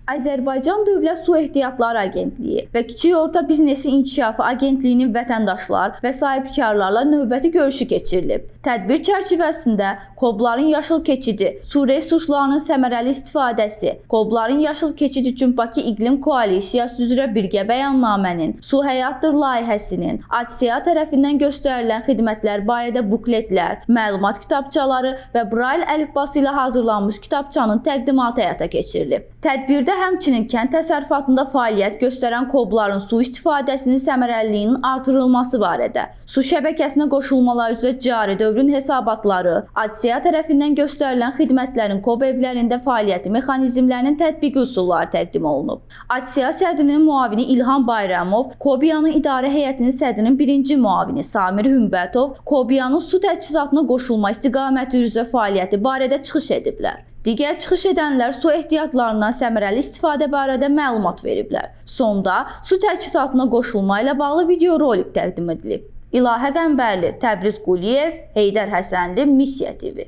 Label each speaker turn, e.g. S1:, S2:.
S1: Azərbaycan Dövlət Su Ehtiyatları Agentliyi və Kiçik Orta Biznesi İnkişafı Agentliyinin vətəndaşlar və sahibkarlarla növbəti görüşü keçirilib. Tədbir çərçivəsində KOBların yaşıl keçidi, su resurslarının səmərəli istifadəsi, KOBların yaşıl keçid üçün Bakı İqlim Koalisiyası üzrə birgə bəyannamənin, Su Həyatdır layihəsinin, ADSİA tərəfindən göstərilən xidmətlər barədə bukletlər, məlumat kitabçaları və Braille əlifbası ilə hazırlanmış kitabçanın təqdimatı həyata keçirilib. Tədbirdə həmçinin kənd təsərrüfatında fəaliyyət göstərən KOBların su istifadəsinin səmərəliliyinin artırılması barədə, su şəbəkəsinə qoşulmalar üzrə cari dövrün hesabatları, ADSİA tərəfindən göstərilən xidmətlərin KOB evlərində fəaliyyəti mexanizmlərinin tətbiqi üsulları təqdim olunub. ADSİA sədrinin müavini İlham Bayramov, KOBİAnın idarə heyətinin sədrinin birinci müavini Samir Hümbətov, KOBİAnın su təchizatına qoşulma istiqaməti üzrə fəaliyyəti barədə çıxış ediblər. Digər çıxış edənlər su ehtiyatlarından səmərəli istifadə barədə məlumat veriblər. Sonda su təchizatına qoşulma ilə bağlı videorolik təqdim edilib. İlahə Qəmbərli, Təbriz Quliyev, Heydər Həsənli, Missiya TV.